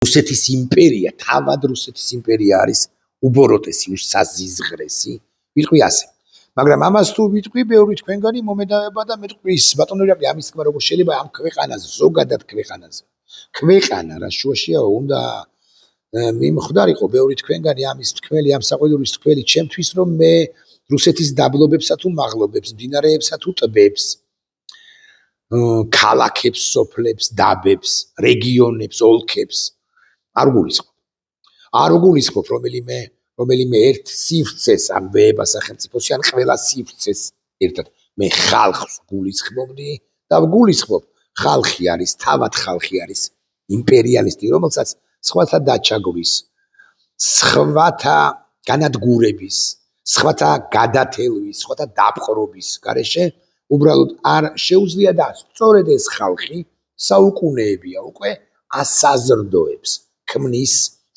რუსეთის იმპერია, თავად რუსეთის იმპერია არის უბოროტესი, უსაზიზღრესი, ვიტყვი ასე. მაგრამ ამას თუ ვიტყვი, ბევრი თქვენგანი მომედავება და მეტყვის, ბატონო რაყი, ამის თქმა როგორ შეიძლება ამ ქვეყანაზე, ზოგადად ქვეყანაზე. ქვეყანა რა შუაშია უნდა მიმხვდარიყო ბევრი თქვენგანი ამის თქმელი, ამ საყვედურის თქმელი ჩემთვის, რომ მე რუსეთის დაბლობებსა თუ მაღლობებს, მდინარეებსა თუ ტბებს, ქალაქებს, სოფლებს, დაბებს, რეგიონებს, ოლქებს არ გულისხმობ. არ გულისხმობ რომელიმე ერთ სივრცეს ამ ვეება სახელმწიფოსი ან ყველა სივრცეს ერთად. მე ხალხს გულისხმობდი და ვგულისხმობ. ხალხი არის, თავად ხალხი არის იმპერიალისტი, რომელსაც სხვათა დაჩაგვის, სხვათა განადგურების, სხვათა გადათელვის, სხვათა დაპყრობის გარეშე უბრალოდ არ შეუძლია და სწორედ ეს ხალხი საუკუნეებია უკვე ასაზრდოებს, ქმნის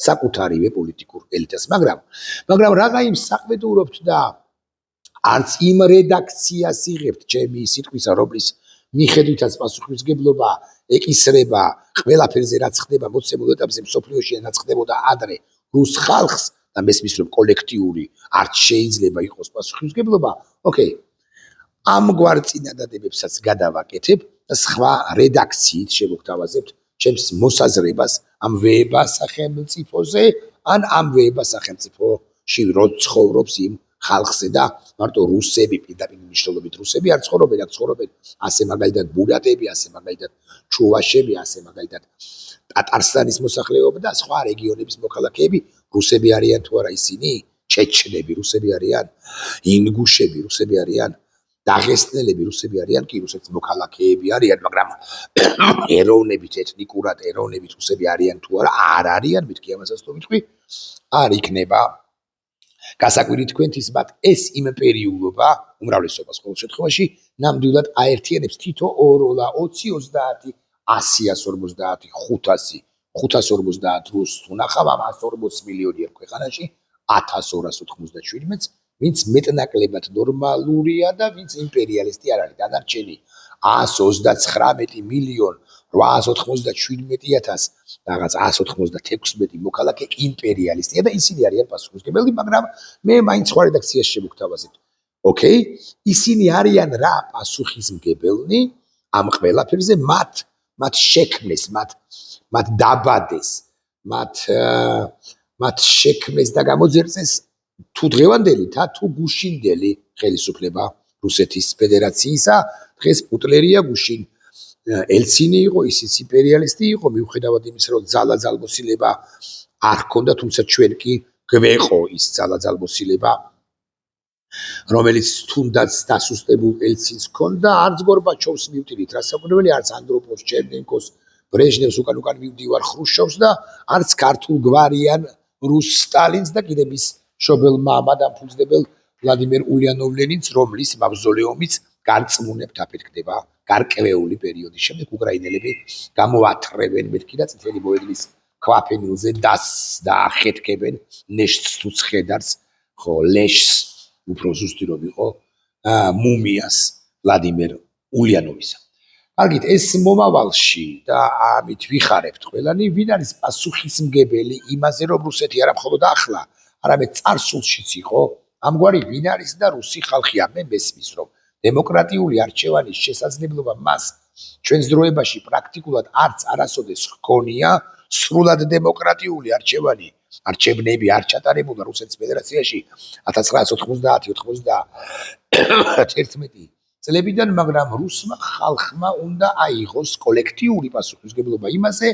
საკუთარივე პოლიტიკურ ელიტას. მაგრამ რაღა იმ საყვედურობთ და არც იმ რედაქციას იღებთ ჩემი სიტყვისა, რომლის მიხედვითაც პასუხისმგებლობა ეკისრება ყველაფერზე, რაც ხდება მოცემულ ეტაპზე მსოფლიოში და რაც ხდებოდა ადრე რუს ხალხს და მესმის რომ კოლექტიური არც შეიძლება იყოს პასუხისმგებლობა. ოკეი. ამგვარ წინადადებებსაც გადავაკეთებ და სხვა რედაქციით შევგვთავაზებთ ჩემს მოსაზრებას ამ ვეება სახელმწიფოზე ან ამ ვეება სახელმწიფოში რო ცხოვრობს იმ ხალხზე და მარტო რუსები, პირდაპირ მნიშვნელობით რუსები არ ცხოვრობენ, აქ ცხოვრობენ ასე მაგალითად ბურატები, ასე მაგალითად ჩუვაშები, ასე მაგალითად ტატარსტანის მოსახლეობა და სხვა რეგიონების მოქალაქეები. რუსები არიან თუ არა ისინი? ჩეჩნები რუსები არიან, ინგუშები რუსები არიან, დაღესტნელები რუსები არიან, კი რუსეთის მოქალაქეები არიან, მაგრამ ეროვნებით, ეთნიკურად ეროვნებით რუსები არიან თუ არა? არ არიან, მეთქი ამასაც თუ ვიტყვი, არ იქნება გასაკვირი თქვენთვის, მათ ეს იმპერიულობა, უმრავლესობას ყოველ შემთხვევაში, ნამდვილად აერთიანებს თითო 2, 20, 30, 150, 500, 550 რუსს თუ ნახავ ამ 140 მილიონიერ ქვეყანაში 1297-ს, ვინც მეტნაკლებად ნორმალურია და ვინც იმპერიალისტი არ არის. დანარჩენი 129,897,000 რაღაც 196 მოქალაქე იმპერიალისტია და ისინი არიან პასუხისმგებელი, მაგრამ მე მაინც სხვა რედაქციაში შევგვთავაზებთ. ოკეი, ისინი არიან რა პასუხისმგებელნი ამ ყველაფერზე, მათ შექმნეს, მათ დაბადეს, მათ შექმნეს და გამოძერწეს თუ დღევანდელი თუ გუშინდელი ხელისუფლება რუსეთის ფედერაციისა. დღეს პუტლერია, გუშინ ელცინი იყო, ისიც იმპერიალისტი იყო, მიუხედავად იმისა, რომ ძალა-ძალმოსილება არ ჰქონდა, თუმცა ჩვენ კი გვეყო ის ძალა-ძალმოსილება, რომელიც თუნდაც დასუსტებულ ელცინს ჰქონდა, არც გორბაჩოვს მივტირით რასაკვირველი, არც ანდროპოვს, ჩერნენკოს, ბრეჟნევს უკან მივდივარ ხრუშჩოვს და არც ქართულ გვარიან რუს სტალინს და კიდევ მის მშობელ მამად ამფუძნებელ ვლადიმერ ულიანოვ-ლენინს, რომლის მავზოლეუმიც გარწმუნებთ აფეთქდება გარკვეული პერიოდის შემდეგ. უკრაინელები გამოათრევენ მეთქი და წითელი მოედნის ქვაფენილზე დასს და ახეთქებენ ნეშტს თუ ცხედარს, ხო, ლეშს, უფრო ზუსტი რომ იყო, მუმიას ვლადიმერ ულიანოვისა. კარგით, ეს მომავალში და ამით ვიხარებთ ყველანი, ვინ არის პასუხისმგებელი იმაზე, რომ რუსეთი არა მხოლოდ ახლა, არამედ წარსულშიც იყო ამგვარი ვინ არის და რუსი ხალხია. მე მესმის, რომ დემოკრატიული არჩევანის შესაძლებლობა მას ჩვენს დროებაში პრაქტიკულად არც არასოდეს ჰქონია. სრულად დემოკრატიული არჩევნები არ ჩატარებულა რუსეთის ფედერაციაში 1990-91 წლებიდან, მაგრამ რუსმა ხალხმა უნდა აიღოს კოლექტიური პასუხისმგებლობა იმაზე,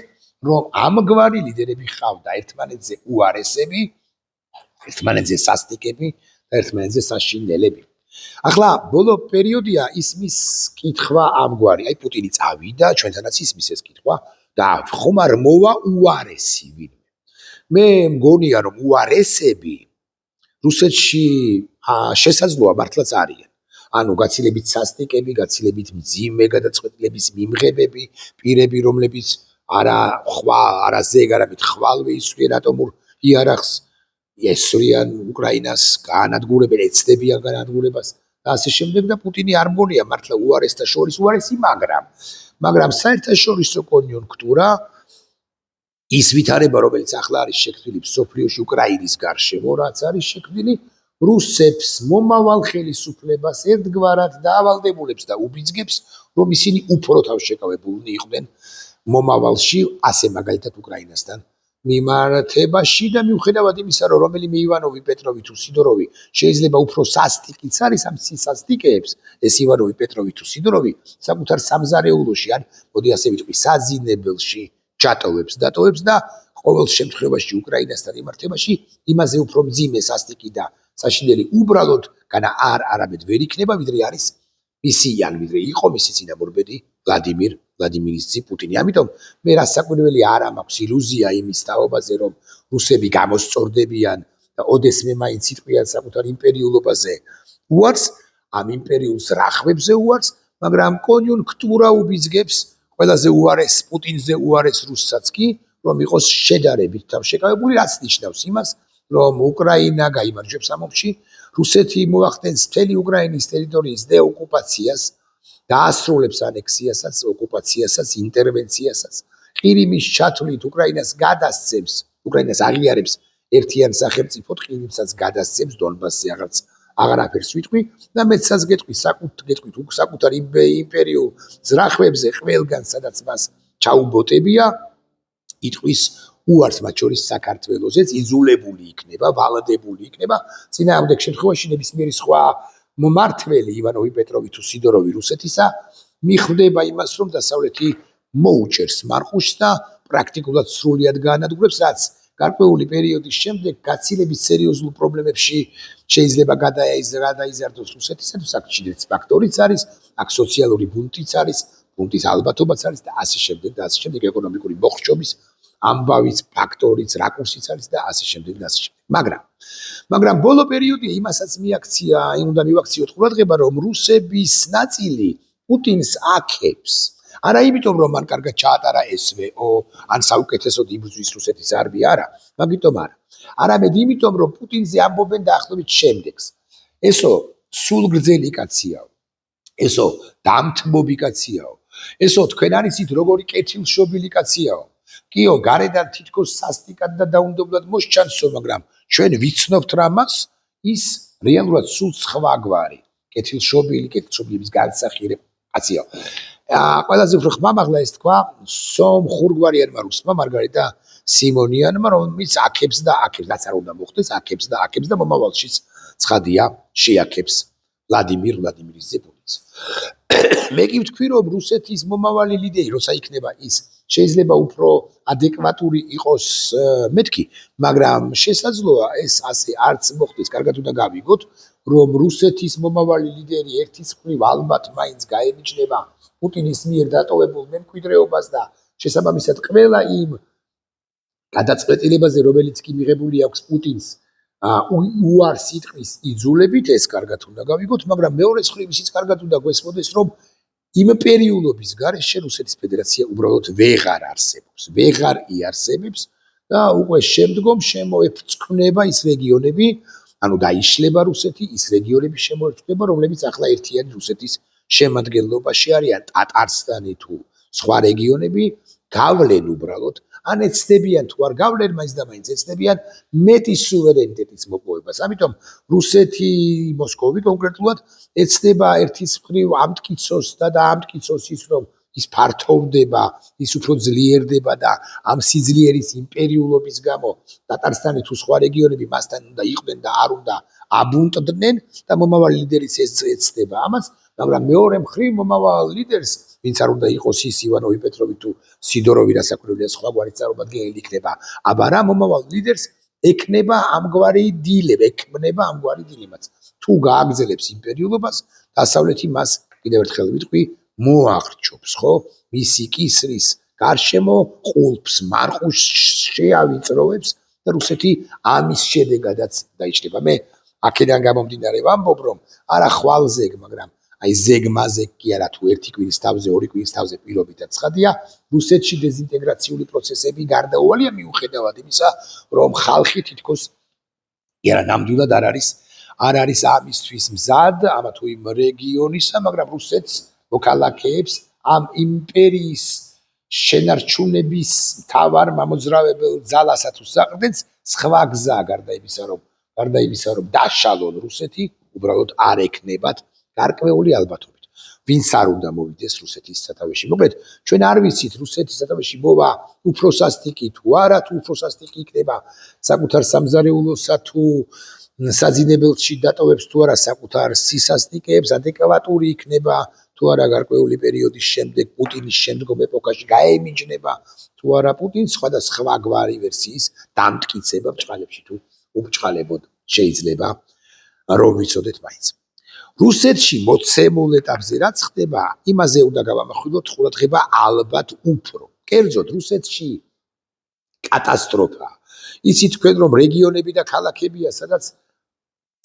რომ ამგვარი ლიდერები ჰყავდა ერთმანეთზე უარესები, ერთმანეთზე სასტიკები და ერთმანეთზე საშინელები. ახლა ბოლო პერიოდია ისმის კითხვა ამგვარი, აი პუტინი წავიდა, ჩვენთანაც ისმის ეს კითხვა და ხომ არ მოვა უარესი ვინმე. მე მგონია, რომ უარესები რუსეთში შესაძლოა მართლაც არიან. ანუ გაცილებით სასტიკები, გაცილებით მძიმე გადაწყვეტილების მიმღებები, პირები, რომლებიც არა ზეგ, არამედ ხვალვე ისვრიან ატომურ იარაღს, ესვრიან უკრაინას, გაანადგურებენ, ეცდებიან გაანადგურებას და ასე შემდეგ და პუტინი არ მგონია მართლა უარესთა შორის უარესი, მაგრამ საერთაშორისო კონიუნქტურა ის ვითარება, რომელიც ახლა არის შექმნილი მსოფლიოში უკრაინის გარშემო, რაც არის შექმნილი რუსებს მომავალ ხელისუფლებას ერთგვარად დაავალდებულებს და უბიძგებს, რომ ისინი უფრო თავშეკავებულნი იყვნენ მომავალში, ასე მაგალითად უკრაინასთან მიმართებაში და მიუხედავად იმისა, რომ რომელიმე ივანოვი, პეტროვი თუ სიდოროვი შეიძლება უფრო სასტიკიც არის ამ სასტიკეებს, ეს ივანოვი, პეტროვი თუ სიდოროვი საკუთარ სამზარეულოში ან მოდი ასე ვიტყვი, საძინებელში ჩატოვებს, დატოვებს და ყოველ შემთხვევაში უკრაინასთან მიმართებაში იმაზე უფრო მძიმე სასტიკი და საშინელი უბრალოდ განა არამედ ვერ იქნება, ვიდრე არის მისი ან ვიდრე იყო მისი წინამორბედი ვლადიმირის ძი პუტინი. ამიტომ მე რასაკვირველი არ მაქვს ილუზია იმის თაობაზე, რომ რუსები გამოსწორდებიან და ოდესმე მაინც იტყვიან საკუთარ იმპერიულობაზე უარს, ამ იმპერიულ ზრახვებზე უარს, მაგრამ კონიუნქტურა უბიძგებს ყველაზე უარეს პუტინზე უარეს რუსსაც კი, რომ იყოს შედარებით თავშეკავებული, რაც ნიშნავს იმას, რომ უკრაინა გაიმარჯვებს ამ ომში, რუსეთი მოახდენს მთელი უკრაინის ტერიტორიის დეოკუპაციას, დაასრულებს ანექსიასაც, ოკუპაციასაც, ინტერვენციასაც, ყირიმის ჩათვლით უკრაინას გადასცემს, უკრაინას აღიარებს ერთიან სახელმწიფოდ, ყირიმსაც გადასცემს დონბასზე აღარაფერს ვიტყვი და მეცაც გეტყვი საკუთარ იმპერიულ ზრახვებზე ყველგან, სადაც მას ჩაუბოტებია, იტყვის უარს მათ შორის საქართველოსაც, იძულებული იქნება, ვალდებული იქნება, წინააღმდეგ შემთხვევაში ნებისმიერი სხვა მმართველი ივანოვი, პეტროვი თუ სიდოროვი რუსეთისა მიხვდება იმას, რომ დასავლეთი მოუჭერს მარხუშს და პრაქტიკულად სრულად გაანადგურებს, რაც გარკვეული პერიოდის შემდეგ გაცილებით სერიოზულ პრობლემებში შეიძლება გადაიზარდოს რუსეთისათვის, აქ ჩინეთის ფაქტორიც არის, აქ სოციალური ბუნტიც არის, ბუნტის ალბათობაც არის და ასე შემდეგ და ასე შემდეგ, ეკონომიკური მოხრჩობის ამბავიც, ფაქტორიც, რაკურსიც არის და ასე შემდეგ და ასე შემდეგ. მაგრამ ბოლო პერიოდია იმასაც უნდა მივაქციოთ ყურადღება, რომ რუსების ნაწილი პუტინს აქებს. არა იმიტომ, რომ მან კარგად ჩაატარა SVO, ან საუკეთესოდ იბრძვის რუსეთის არმია, არა, მაგიტომ არა. არამედ იმიტომ, რომ პუტინზე ამბობენ დაახლოებით შემდეგს. ესო სულგრძელი კაციაო, ესო დამთმობი კაციაო, ესო თქვენ არ იცით როგორი კეთილშობილი კაციაო. კიო, გარედან თითქოს სასტიკად და დაუნდობლად მოსჩანსო, მაგრამ ჩვენ ვიცნობთ რამას, ის რეალურად სულ სხვა გვარი. კეთილშობილების განსახიერება კაციაო. ყველაზე უფრო ხმამაღლა ეს თქვა სომხურგვარიანმა რუსმა მარგარიტა სიმონიანმა, რომელიც აქებს და აქებს, რაც არ უნდა მოხდეს, აქებს და მომავალშიც ცხადია შეაქებს ვლადიმირის ძე პუტინს. მე კი ვთქვი, რომ რუსეთის მომავალი ლიდერი, როცა იქნება ის, შეიძლება უფრო ადეკვატური იყოს მეთქი, მაგრამ შესაძლოა ეს ასე არც მოხდეს. კარგად უნდა გავიგოთ, რომ რუსეთის მომავალი ლიდერი ერთის მხრივ ალბათ მაინც გაემიჯნება პუტინის მიერ დატოვებულ მემკვიდრეობას და შესაბამისად ყველა იმ გადაწყვეტილებაზე, რომელიც კი მიღებული აქვს პუტინს, უარს იტყვის იძულებით, ეს კარგად უნდა გავიგოთ, მაგრამ მეორე მხრივ ისიც კარგად უნდა გვესმოდეს, რომ იმპერიულობის გარეშე რუსეთის ფედერაცია უბრალოდ ვეღარ იარსებებს და უკვე შემდგომ შემოეფრჩქნება ის რეგიონები, ანუ დაიშლება რუსეთი, ის რეგიონები შემოეფრჩქნება, რომლებიც ახლა ერთიანი რუსეთის შემადგენლობაში არიან, ტატარსტანი თუ სხვა რეგიონები გავლენ უბრალოდ, ან ეცდებიან თუ არ გავლენ, მაინც და მაინც ეცდებიან მეტი სუვერენიტეტის მოპოვებას. ამიტომ რუსეთი, მოსკოვი კონკრეტულად ეცდება ერთის მხრივ ამტკიცოს და დაამტკიცოს ის, რომ ის ფართოვდება, ის უფრო ძლიერდება და ამ სიძლიერის იმპერიულობის გამო ტატარსტანი თუ სხვა რეგიონები მასთან უნდა იყვნენ და არ უნდა აბუნტდნენ და მომავალი ლიდერიც ეცდება ამას, მაგრამ მეორე მხრივ მომავალ ლიდერს, ვინც არ უნდა იყოს ის ივანოვი, პეტროვი თუ სიდოროვი, რასაკვირველია სხვაგვარი წარმომადგენელი იქნება, აბა რა მომავალ ლიდერს ექნება ამგვარი დილემაც. თუ გააგრძელებს იმპერიულობას, დასავლეთი მას კიდევ ერთხელ ვიტყვი, მოახრჩობს, ხო? მისი კისრის გარშემო ყულფს, მარხუშს შეავიწროვებს და რუსეთი ამის შედეგადაც დაიჭრება. მე აქედან გამომდინარე ვამბობ, რომ არა ხვალზეგ, მაგრამ აი ზეგმაზეგ კი არა, თუ ერთი კვირის თავზე, ორი კვირის თავზე პირობითად ცხადია, რუსეთში დეზინტეგრაციული პროცესები გარდაუვალია, მიუხედავად იმისა, რომ ხალხი თითქოს ნამდვილად არ არის ამისთვის მზად, ამა თუ იმ რეგიონისა, მაგრამ რუსეთს მოქალაქეებს ამ იმპერიის შენარჩუნების მთავარ მამოძრავებელ ძალასაც უსაყრდენს სხვა გზა გარდა იმისა რომ დაშალონ რუსეთი უბრალოდ არ ექნებათ გარკვეული ალბათობით ვინც არ უნდა მოვიდეს რუსეთის სათავეში მოკლედ ჩვენ არ ვიცით რუსეთის სათავეში მოვა უფრო სასტიკი თუ არა თუ უფრო სასტიკი იქნება საკუთარ სამზარეულოსა თუ საძინებელში დატოვებს თუ არა საკუთარ სისასტიკეებს ადეკვატური იქნება თუ არა გარკვეული პერიოდის შემდეგ პუტინის შემდგომ ეპოქაში გაემიჯნება თუ არა პუტინს სხვა გვარი ვერსიის დამტკიცება ბჭყალებში თუ უბჭყალებოდ შეიძლება რომ ვიცოდეთ მაინც რუსეთში მოცემულ ეტაპზე რაც ხდება იმაზე უნდა გავამახვილოთ ყურადღება ალბათ უფრო კერძოდ რუსეთში კატასტროფა იცით თქვენ რომ რეგიონები და ქალაქებია სადაც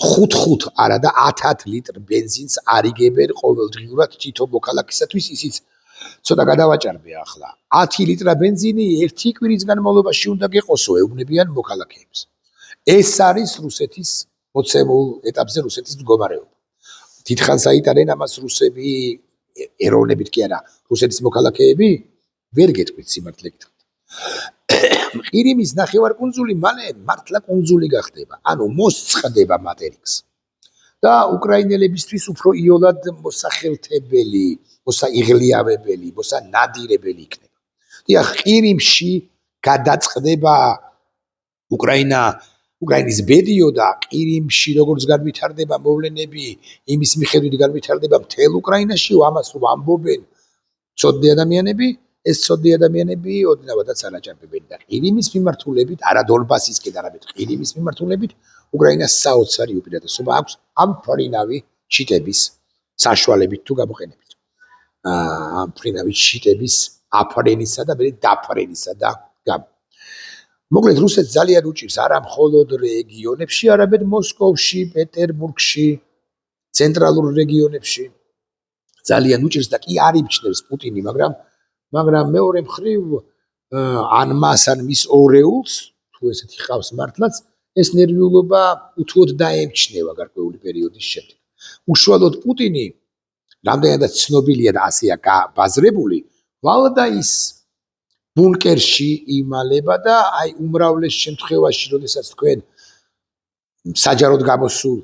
5 არა და 10 ლიტრ ბენზინს არიგებენ ყოველდღიურად თითო მოქალაქისათვის ისიც ცოტა გადავაჭარბე ახლა 10 ლიტრა ბენზინი ერთი კვირის განმავლობაში უნდა გეყოსო ეუბნებიან მოქალაქეებს ეს არის რუსეთის მოცემულ ეტაპზე რუსეთის მდგომარეობა დიდხანს აიტანენ ამას რუსები ეროვნებით კი არა რუსეთის მოქალაქეები ვერ გეტყვით სიმართლე გითხრათ ყირიმის ნახევარკუნძული მალე მართლა კუნძული გახდება ანუ მოსწყდება მატერიკს და უკრაინელებისთვის უფრო იოლად მოსახელთებელი მოსაიღლიავებელი მოსანადირებელი იქნება დიახ ყირიმში გადაწყდება უკრაინის ბედიო და ყირიმში როგორც განვითარდება მოვლენები იმის მიხედვით განვითარდება მთელ უკრაინაში ამას რომ ამბობენ ცოდნე ადამიანები ეს ცოდნე ადამიანები ოდნავადაც არაჭარბებენ და ყირიმის მიმართულებით არა დონბასისკენ არამედ ყირიმის მიმართულებით უკრაინას საოცარი უპირატესობა აქვს ამ ფრინავი ჩიტების საშუალებით თუ გამოყენებით ამ ფრინავი ჩიტების აფრენისა და მე დაფრენისა და გამო მოკლედ რუსეთს ძალიან უჭირს არა მხოლოდ რეგიონებში არამედ მოსკოვში პეტერბურგში ცენტრალურ რეგიონებში ძალიან უჭირს და კი არ იმჩნევს პუტინი მაგრამ მეორე მხრივ ან მას ან მის ორეულს თუ ესეთი ხავს მართლაც ეს ნერვიულობა უთუოდ დაემჩნევა გარკვეული პერიოდის შემდეგ უშუალოდ პუტინი რამდენადაც ცნობილია და ასეა გაბაზრებული ვალდაის ბუნკერში იმალება და აი უმრავლეს შემთხვევაში როდესაც თქვენ საჯაროდ გამოსულ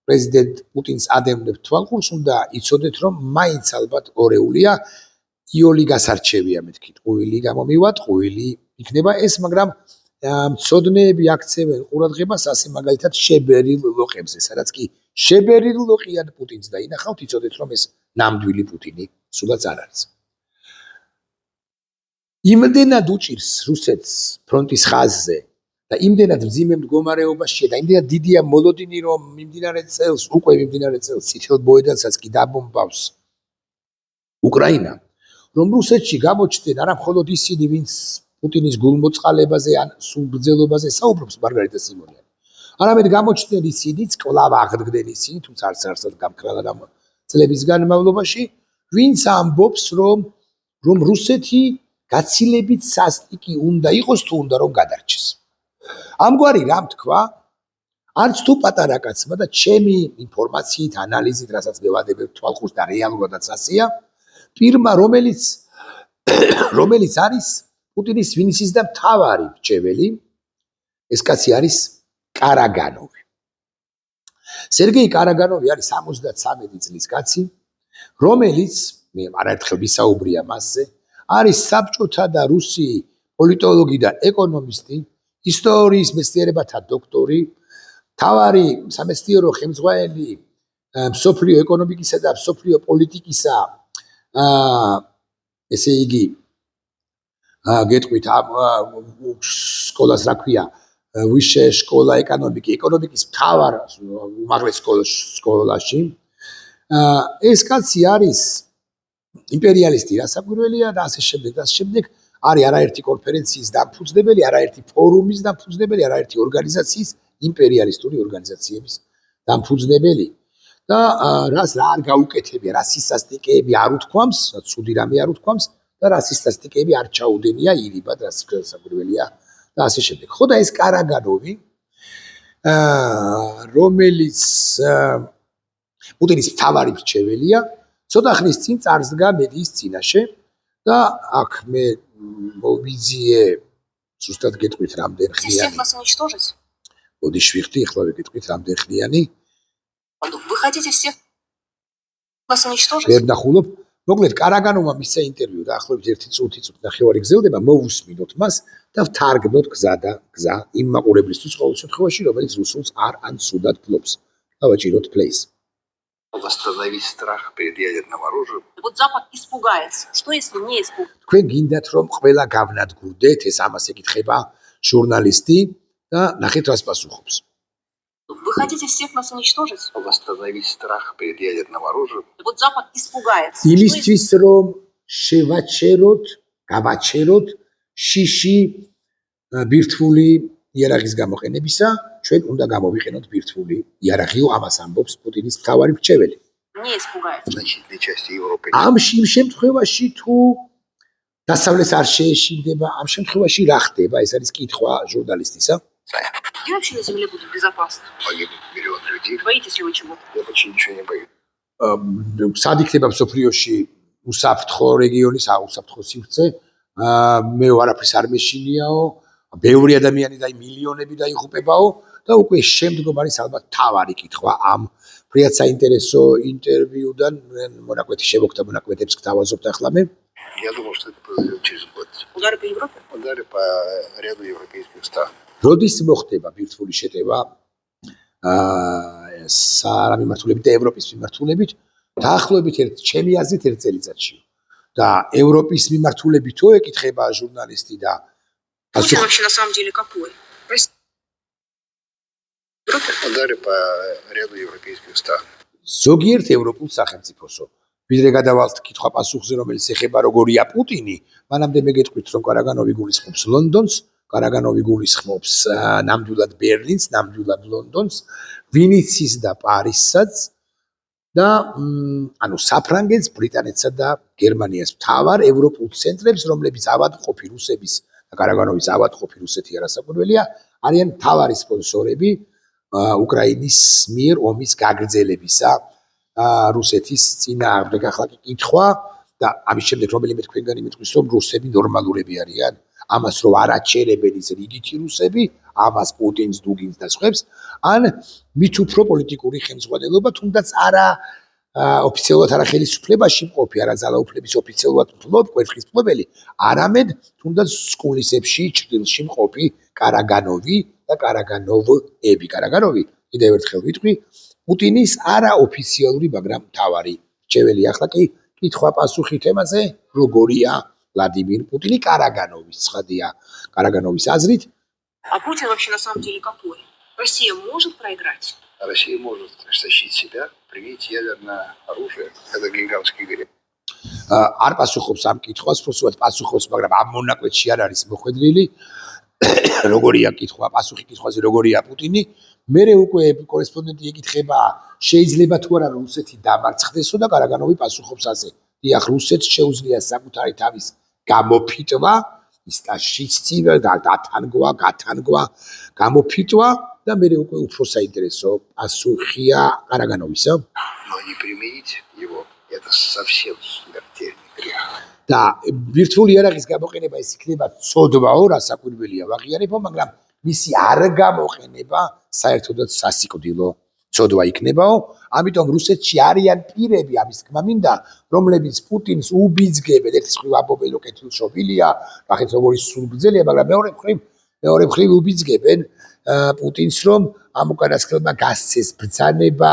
პრეზიდენტ პუტინს ადევნებთ თვალყურს უნდა იცოდეთ რომ მაინც ალბათ ორეულია იოლი გასარჩევია მეთქი ტყუილი გამომივა ტყუილი იქნება ეს მაგრამ მცოდნეები აქცევენ ყურადღებას ასე მაგალითად შებერილ ლოყებზე სადაც კი შებერილ ლოყიან პუტინს და ინახავთ იცოდეთ რომ ეს ნამდვილი პუტინი სულაც არ არის იმდენად უჭირს რუსეთს ფრონტის ხაზზე და იმდენად მძიმე მდგომარეობაშია და იმდენად დიდია მოლოდინი რომ მიმდინარე წელს წითელ მოედანსაც კი დაბომბავს უკრაინა რომ რუსეთში გამოჩნდნენ არა მხოლოდ ისინი ვინც პუტინის გულმოწყალებაზე ან სულბრძოლობაზე საუბრობს მარგარიტა სიმონიანი არამედ გამოჩნდნენ ისინიც კვლავ აღდგნენ ისინი თუმცა არც არსად გამქრალად ამ წლების განმავლობაში ვინც ამბობს რომ რუსეთი გაცილებით სასტიკი უნდა იყოს თუ უნდა რომ გადარჩეს ამგვარი რამ თქვა არც თუ პატარა კაცმა და ჩემი ინფორმაციით ანალიზით რასაც მევადებებ თვალყურს და რეალურადაც ასეა პირმა რომელიც არის პუტინის ვინისის და მთავარი მრჩეველი ეს კაცი არის კარაგანოვი სერგეი კარაგანოვი არის 73 წლის კაცი რომელიც მე არაერთხელ ვისაუბრია მასზე არის საბჭოთა და რუსი პოლიტოლოგი და ეკონომისტი ისტორიის მეცნიერებათა დოქტორი მთავარი სამეცნიერო ხელმძღვანელი მსოფლიო ეკონომიკისა და მსოფლიო პოლიტიკისა ესე იგი გეტყვით სკოლას რა ქვია ვიშე სკოლა ეკონომიკის მთავარ უმაღლეს სკოლაში ეს კაცი არის იმპერიალისტი რასაკვირველია და ასე შემდეგ არის არაერთი კონფერენციის დამფუძნებელი არაერთი ფორუმის დამფუძნებელი არაერთი ორგანიზაციის იმპერიალისტური ორგანიზაციების დამფუძნებელი და რას რა არ გაუკეთებია რა სისასტიკეები არ უთქვამს ცუდი რამე არ უთქვამს და რა სისასტიკეები არ ჩაუდენია ირიბად რასაკვირველია და ასე შემდეგ ხო და ეს კარაგანოვი რომელიც პუტინის მთავარი მრჩეველია ცოტა ხნის წინ წარსდგა მედიის წინაშე და აქ მე მოვიძიე ზუსტად გეტყვით რამდენ Всех ხნიანი. вас уничтожить? მოდი შევიხდი, ახლა ვიგეტყვით რამდენ ხნიანი. Вы хотите всех вас уничтожить? ვერ ნახულობ. მოკლედ კარაგანოვმა მისცა ინტერვიუ დაახლოებით 1 წუთი ნახევარი გრძელდება, მოვუსმინოთ მას და ვთარგმნოთ გზა იმ მაყურებლისთვის ყოველ შემთხვევაში, რომელიც რუსულს არ ან ცუდად ფლობს. დავაჭიროთ plays. Восстановить страх перед ядерным оружием. Вот Запад испугается. Что если не испугается? თქვენ гинდათ რომ ყველა გავნადგურდეთ, ეს ამას ეკითხება ჟურნალისტი და ნახეთ რას პასუხობს. Вы хотите всех нас уничтожить? Восстановить страх перед ядерным оружием. Вот Запад испугается. Что если- იმისთვის რომ შევაჩეროთ, გავაჩეროთ შიში ბირთვული იარაღის გამოყენებისა, ჩვენ უნდა გამოვიყენოთ ბირთვული იარაღიო, ამას ამბობს პუტინის მთავარი მრჩეველი. Не испугается. Значительной части Европы. ამ შემთხვევაში თუ დასავლეთს არ შეეშინდება, ამ შემთხვევაში რა ხდება? ეს არის კითხვა ჟურნალისტისა. Где вообще на Земле будет безопасно? Погибнут миллионы людей. Боитесь ли вы чего-то? Я почти ничего не боюсь. სად იქნება მსოფლიოში უსაფრთხო რეგიონის, უსაფრთხო სივრცე? მე ვარაფრის არ მეშინიაო, ბევრი ადამიანი და მილიონები დაიღუპებაო და უკვე შემდგომ არის ალბათ თავარი კითხვა ამ ფრიად საინტერესო ინტერვიუდან მონაკვეთი შევოგდა მონაკვეთებს გთავაზობთ ახლა მე. Я думал, что это произойдет через год. Удары по Европе? Удары по ряду европейских стран. როდის მოხდება ბირთვული შეტევა საარა მიმართულებით და ევროპის მიმართულებით დაახლოებით ჩემი აზრით 1 წელიწადში და ევროპის მიმართულებითო ეკითხება ჟურნალისტი და Путин вообще на самом деле какой? Россия? Европе? Удары по ряду европейских стран. ზოგიერთ ევროპულ სახელმწიფოსო ვიდრე გადავალთ კითხვა პასუხზე რომელიც ეხება როგორია პუტინი მანამდე მეგეთქვით რომ კარაგანოვი გულისხმობს ლონდონს კარაგანოვი გულისხმობს ნამდვილად ბერლინს ნამდვილად ლონდონს ვინიცის და პარიზსაც და ანუ საფრანგეთს ბრიტანეთსა და გერმანიას მთავარ ევროპულ ცენტრებს რომლებიც ავადმყოფი რუსების და კარაგანოვის ავადმყოფი რუსეთი არასაკვირველია არიან მთავარი სპონსორები უკრაინის მიერ ომის გაგრძელებისა რუსეთის წინააღმდეგ ახლა კითხვა და ამის შემდეგ რომელიმე თქვენგანი მეტყვის რომ რუსები ნორმალურები არიან ამას რომ არ აჩერებენ ის რიგითი რუსები ამას პუტინს დუგინს და სხვებს ან მით უფრო პოლიტიკური ხელმძღვანელობა თუნდაც არა ოფიციალურად არა ხელისუფლებაში მყოფი არა ძალაუფლების ოფიციალურად კვერცხის მფლობელი არამედ თუნდაც სკოლისებში ჭრილში მყოფი კარაგანოვი და კარაგანოვები კარაგანოვი კიდევ ერთხელ ვიტყვი პუტინის არაოფიციალური მაგრამ მთავარი მრჩეველი ახლა კი კითხვა პასუხი თემაზე როგორია ვლადიმირ პუტინი კარაგანოვის ცხადია კარაგანოვის აზრით А Путин вообще на самом деле какой? Россия может проиграть? Россия может защитить себя, применить ядерное оружие. Это гигантский грех. არ პასუხობს ამ კითხვას, უბრალოდ პასუხობს, მაგრამ ამ მონაკვეთში არ არის მოხვედრილი. როგორია კითხვა, პასუხი კითხვაზე როგორია პუტინი? მერე უკვე კორესპონდენტი ეკითხება, შეიძლება თუ არა რუსეთი დამარცხდესო და კარაგანოვი პასუხობს ასე. დიახ, რუსეთს შეუძლია საკუთარი თავის გამოფიტვა, ის და შიცწივა და გათანგვა, გამოფიტვა და მერე უკვე უფრო საინტერესო პასუხია კარაგანოვისა. Но не применить его – это совсем смертельный грех. და ბირთვული იარაღის გამოყენება ეს იქნება ცოდვაო, რასაკვირველია ვაღიარებო, მაგრამ მისი არ გამოყენება საერთოდაც სასიკვდილო ცოდვა იქნებაო. ამიტომ რუსეთში არიან პირები, ამის თქმა მინდა, რომლებიც პუტინს უბიძგებენ, ერთის მხრივ ამბობენ, რომ კეთილშობილია, ნახეთ როგორი სულბრძელია, მაგრამ მეორე მხრივ უბიძგებენ პუტინს, რომ ამ უკანასკნელმა გასცეს ბრძანება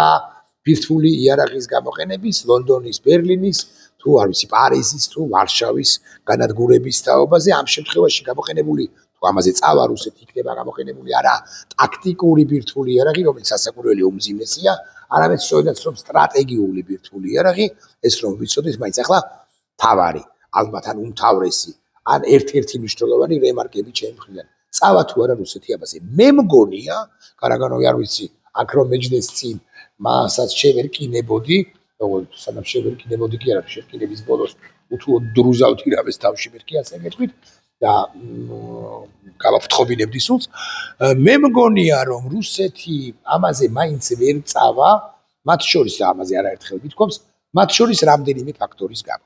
ბირთვული იარაღის გამოყენების, ლონდონის, ბერლინის, თუ არ ვიცი, პარიზის თუ ვარშავის განადგურების თაობაზე, ამ შემთხვევაში გამოყენებული თუ ამაზე წავა რუსეთი იქნება გამოყენებული არა ტაქტიკური ბირთვული იარაღი, რომელიც სასაკვირველი უმძიმესია, არამედ სწორედაც რომ სტრატეგიული ბირთვული იარაღი, ეს რომ ვიცოდეთ, მაინც ახლა თავარი, ალბათ ან უმთავრესი, ან ერთ-ერთი მნიშვნელოვანი რემარკები ჩემი მხრიდან. წავა თუ არა რუსეთი ამაზე. მე მგონია, კარაგანოვი არ ვიცი, აქ რომ მეჯდეს წინ, მასაც შევერკინებოდი, როგორც სანამ შევერკინებოდი კი არა, შევერკინების ბოლოს უთუოდ დრუზავთ ირავეს თავში მერკი ასე მეთქვით და გავაფრთხობინებდი სულს. მე მგონია, რომ რუსეთი ამაზე მაინც ვერ წავა, მათ შორის ამაზე არაერთხელ ვითქვამს, მათ შორის რამდენიმე ფაქტორის გამო.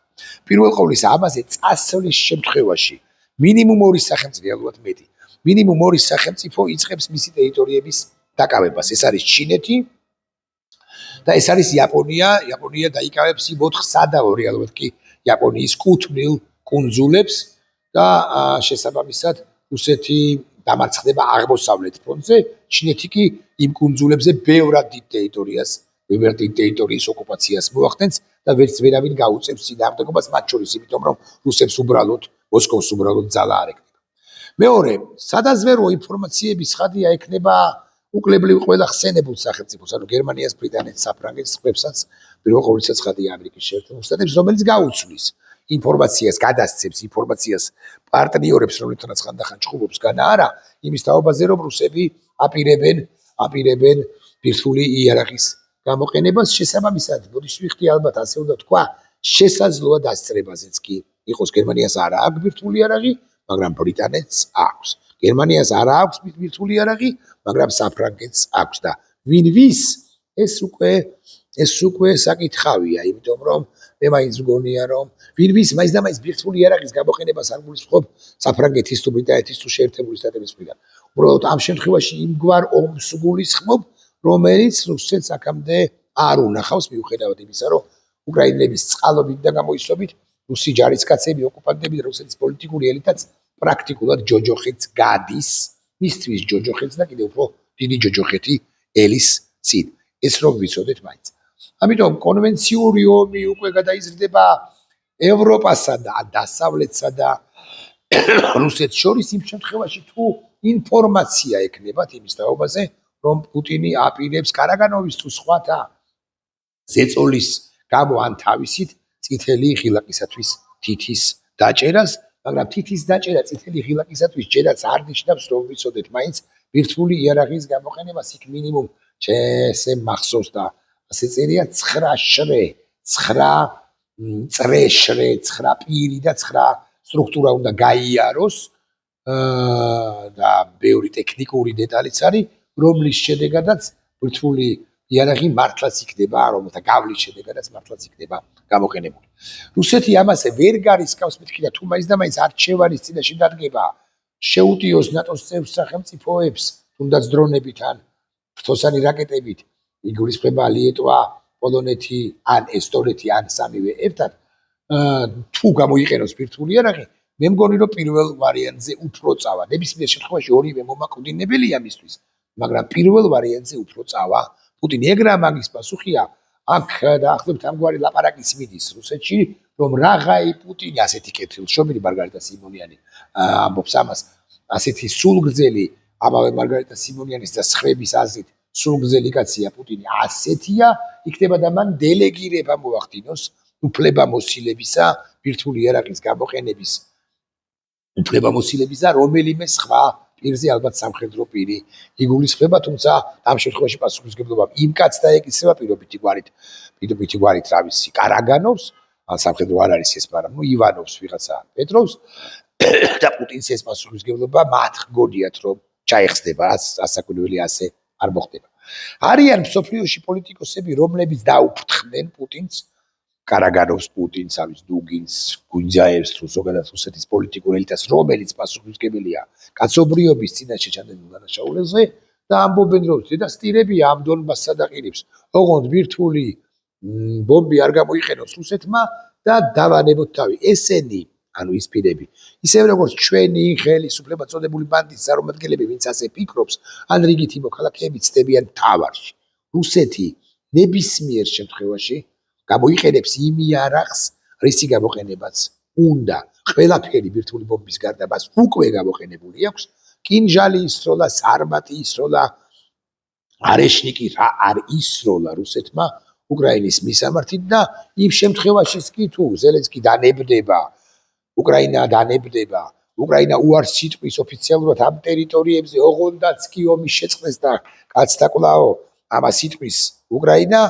პირველ ყოვლისა, ამაზე წასვლის შემთხვევაში მინიმუმ 2 სახელმწიფო რეალურად მეტი. მინიმუმ 2 სახელმწიფო იწყებს მისი ტერიტორიების დაკავებას. ეს არის ჩინეთი და ეს არის იაპონია. იაპონია დაიკავებს იმ 4 სადავო რეალურად კი იაპონიის კუთვნილ კუნძულებს და შესაბამისად რუსეთი დამარცხდება აღმოსავლეთ ფრონტზე, ჩინეთი კი იმ კუნძულებზე ბევრად დიდ ტერიტორიის ოკუპაციას მოახდენს და ვერავინ გაუწევს წინააღმდეგობას, მათ შორის იმიტომ რომ რუსებს მოსკოვს უბრალოდ ძალა არ ეკნება. მეორე, სადაზვერვო ინფორმაციების ხადია ექნება უკლებლივ ყველა ხსენებულ სახელმწიფოს, ანუ გერმანიას, ბრიტანეთს, საფრანგეთს, სხვებსაც, პირველ ყოვლისა ხადია ამერიკის შეერთებულ შტატებს, რომელიც გაუცვლის ინფორმაციას, გადასცემს ინფორმაციას პარტნიორებს, რომლებთანაც ხანდახან ჭხუბობს განა არა, იმის თაობაზე რომ რუსები აპირებენ ბირთვული იარაღის გამოყენებას, შესაბამისად, ბოდიში ვიხდი ალბათ ასე უნდა თქვა, შესაძლოა დასწრებაზეც კი იყოს გერმანიას არა აქვს ბირთვული იარაღი, მაგრამ ბრიტანეთს აქვს. გერმანიას არა აქვს ბირთვული იარაღი, მაგრამ საფრანგეთს აქვს და ვინ ვის ეს უკვე საკითხავია, იმიტომ რომ მე მაინც მგონია რომ ვინ ვის მაინც და მაინც ბირთვული იარაღის გამოყენებას არ გულისხმობ საფრანგეთის თუ ბრიტანეთის თუ შეერთებული შტატების მხრიდან. უბრალოდ ამ შემთხვევაში იმგვარ ომს გულისხმობ, რომელიც რუსეთს აქამდე არ უნახავს, მიუხედავად იმისა, რომ უკრაინელების წყალობით და გამოისობით რუსი ჯარისკაცები, ოკუპანტები, რუსეთის პოლიტიკური ელიტაც პრაქტიკულად ჯოჯოხეთს გადის, მისთვის ჯოჯოხეთს და კიდევ უფრო დიდი ჯოჯოხეთი ელის წინ. ეს რომ ვიცოდეთ მაინც. ამიტომ კონვენციური ომი უკვე გადაიზრდება ევროპასა და დასავლეთსა და რუსეთს შორის იმ შემთხვევაში თუ ინფორმაცია ექნებათ იმის თაობაზე, რომ პუტინი აპირებს კარაგანოვის თუ სხვათა ზეწოლის გამო ან თავისით წითელი ღილაკისათვის თითის დაჭერას, მაგრამ თითის დაჭერა წითელი ღილაკისათვის ჯერაც არ ნიშნავს, რომ ვიცოდეთ მაინც ბირთვული იარაღის გამოყენებას იქ მინიმუმ ესე მახსოვს და ასე წერია 9 შრე, 9 წრე შრე, 9 პირი და 9 სტრუქტურა უნდა გაიაროს და ბევრი ტექნიკური დეტალიც არის, რომლის შედეგადაც ბირთვული იარაღი მართლაც იქნება, რომელთა გავლის შედეგადაც მართლაც იქნება გამოყენებული. რუსეთი ამაზე ვერ გარისკავს, მეთქი და თუ მაინც და მაინც არჩევანის წინაშე დადგება, შეუტიოს ნატოს წევრ სახელმწიფოებს, თუნდაც დრონებით ან ფრთოსანი რაკეტებით, იგულისხმება ლიეტვა, პოლონეთი ან ესტონეთი ან სამივე ერთად, თუ გამოიყენოს ბირთვული იარაღი, მე მგონი რომ პირველ ვარიანტზე უფრო წავა. ნებისმიერ შემთხვევაში ორივე მომაკვდინებელია მისთვის, მაგრამ პირველ ვარიანტზე უფრო წავა პუტინი. ეგრაა მაგის პასუხია, აქ დაახლოებით ამგვარი ლაპარაკიც მიდის რუსეთში, რომ რაღაი პუტინი ასეთი კეთილშობილი მარგარიტა სიმონიანი ამბობს ამას, ასეთი სულგრძელი ამავე მარგარიტა სიმონიანის და სხვების აზრით სულგრძელი კაცია პუტინი, ასეთია, იქნება და მან დელეგირება მოახდინოს უფლებამოსილებისა ბირთვული იარაღის გამოყენების უფლებამოსილებისა რომელიმე სხვა პირზე, ალბათ სამხედრო პირი იგულისხმება, თუმცა ამ შემთხვევაში პასუხისმგებლობა იმ კაცს დაეკისრება პირობითი გვარით რავისი კარაგანოვს, სამხედრო არ არის ეს, მაგრამ ივანოვს ვიღაცა პეტროვს და პუტინს ეს პასუხისმგებლობა მათ გონიათ რომ ჩაეხსნება, ასაკვირველი ასე არ მოხდება. არიან მსოფლიოში პოლიტიკოსები, რომლებიც დაუფრთხნენ პუტინს, კარაგანოვს, პუტინს, ამის დუგინს, გუნძაევს, თუ ზოგადად რუსეთის პოლიტიკურ ელიტას, რომელიც პასუხისმგებელია კაცობრიობის წინაშე ჩადენილ დანაშაულებზე და ამბობენ, რომ დედასტირები ამ დონბასსა დაყირებს. ოღონდ ბირთვული ბომბი არ გამოიყენოს რუსეთმა და დავანებოთ თავი. ესენი, ანუ ის პირები, ისევე როგორც ჩვენი ხელისუფლება წოდებული ბანდის წარმომადგენლები, ვინც ასე ფიქრობს, ან რიგითი მოქალაქეები ცდებიან თავარში. რუსეთი ნებისმიერ შემთხვევაში გამოიყენებს იმ იარაღს, რისი გამოყენებაც უნდა. ყველაფერი ბირთვული ბომბის გარდა მას უკვე გამოყენებული აქვს. კინჟალი ისროლა, სარმატი ისროლა, არეშნიკი რა არ ისროლა რუსეთმა უკრაინის მისამართით და იმ შემთხვევაშიც კი თუ ზელენსკი დანებდება, უკრაინა დანებდება, უკრაინა უარს სიტყვის ოფიციალურად ამ ტერიტორიებზე, ოღონდაც კი ომის შეწყდეს და კაცთა კვლავ ამას სიტყვის უკრაინა,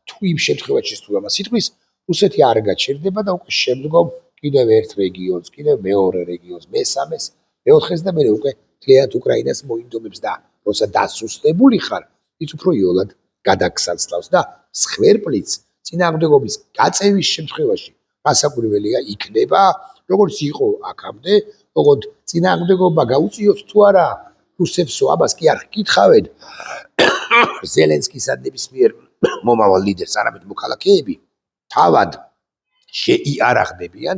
თუ იმ შემთხვევაში თუ ამას სიტყვის, რუსეთი არ გაჩერდება და უკვე შემდგომ კიდევ ერთ რეგიონს, კიდევ მეორე რეგიონს, მესამეს, მეოთხეს და მერე უკვე მთლიანად უკრაინას მოინდომებს და როცა დასუსტებული ხარ, ის უფრო იოლად გადაგსაცლავს და სხვერპლიც წინააღმდეგობის გაწევის შემთხვევაში გასაკვირველია იქნება, როგორც იყო აქამდე ოღონდ წინააღმდეგობა გაუწიოთ თუ არა რუსებსო, ამას კი არ გკითხავენ ზელენსკის ნებისმიერ მომავალ ლიდერს, არამედ მოქალაქეები თავად შეიარაღდებიან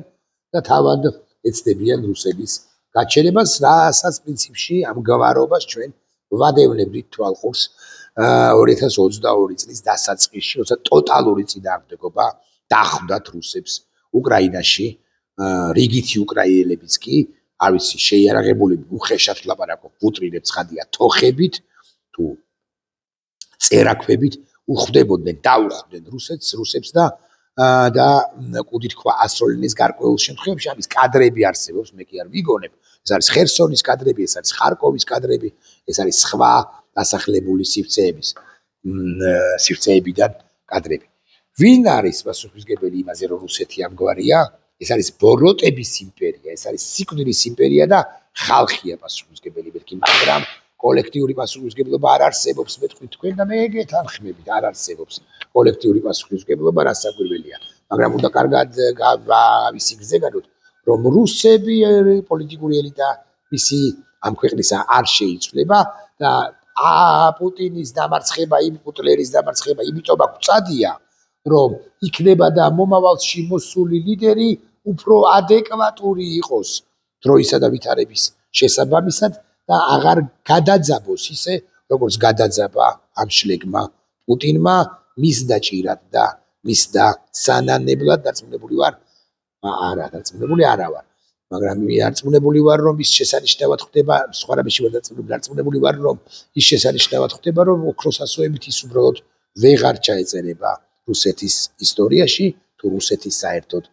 და თავად ეცდებიან რუსების გაჩერებას, რასაც პრინციპში ამ გვარობას ჩვენ ვადევნებდით თვალყურს 2022 წლის დასაწყისში, როცა ტოტალური წინააღმდეგობა დახვდათ რუსებს უკრაინაში, რიგითი უკრაინელებიც კი, არ ვიცი, შეიარაღებული უხეშად ლაპარაკობ, ვუტრინებ ცხადია თოხებით თუ წერაქვებით უხვდებოდნენ, დაუხვდნენ რუსებს და კუდით ქვა ასროლინის გარკვეულ შემთხვევებში ამის კადრები არსებობს, მე კი არ ვიგონებ. ეს არის ხერსონის კადრები, ეს არის ხარკოვის კადრები, ეს არის სხვა დასახლებული სივრცეებიდან კადრები. ვინ არის პასუხისმგებელი იმაზე, რომ რუსეთი ამგვარია? ეს არის ბოროტების იმპერია, ეს არის სიკვდილის იმპერია და ხალხია პასუხისმგებელი, მეთქი, მაგრამ კოლექტიური პასუხისმგებლობა არ არსებობს, მეთქვი თქვენ და მე გეთანხმებით, არ არსებობს კოლექტიური პასუხისმგებლობა, რაც საკვირველია. მაგრამ უნდა კარგად ავისი გზეგანოთ, რომ რუსები პოლიტიკური ელიტა მისი ამ ქვეყნისა არ შეიცვლება და პუტინის დამარცხება, პუტლერის დამარცხება იმიტომ აღწადია, რომ იქნება და მომავალში მოსული ლიდერი უფრო ადეკვატური იყოს დროისა და ვითარების შესაბამისად და აღარ გადაძაბოს ისე, როგორც გადაძაბა ამ შლეგმა პუტინმა, მის დაჭირად და მის და სანანებლად დარწმუნებული ვარ, დარწმუნებული არა ვარ, მაგრამ დარწმუნებული ვარ, რომ ის შესანიშნავად ხდება, სხვა რამეში ვარ დარწმუნებული ვარ, რომ ის შესანიშნავად ხდება, რომ ოქროს ასოებით ის უბრალოდ ვეღარ ჩაეწერება რუსეთის ისტორიაში, თუ რუსეთი საერთოდ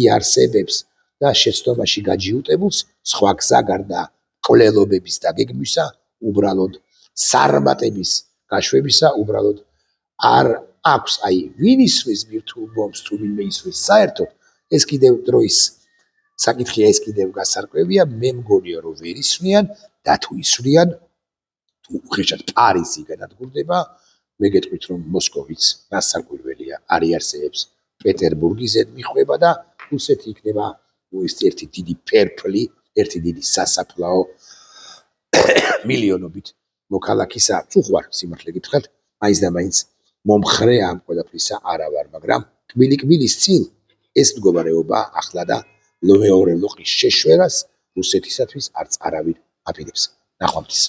იარსებებს და შეცდომაში გაჯიუტებულს სხვა გზა გარდა მკვლელობების დაგეგმვისა, უბრალოდ სარმატების გაშვებისა, უბრალოდ არ აქვს. აი, ვინ ისმის ბირთვულ ბომბს თუ ვინმე ისმის საერთოდ, ეს კიდევ დროის საკითხია, ეს კიდევ გასარკვევია, მე მგონია, რომ ვერ ისმიან და თუ ისმიან, თუ უხეშად პარიზი განადგურდება, მე გეტყვით, რომ მოსკოვიც გასარკვევია არ იარსებებს პეტერბურგი ზედმიხვება და რუსეთი იქნება ერთი დიდი ფერფლი, ერთი დიდი სასაფლაო მილიონობით მოქალაქისა. უხوار სიმართლე გითხრათ, მაინც და მაინც მომხრე ამ ყველაფრისა არა ვარ, მაგრამ კბილი-კბილის წინ ეს მდგომარეობა ახლა და მეორე ლოყის შეშვერას რუსეთისათვის არც არავინ აპირებს. ნახვამდის.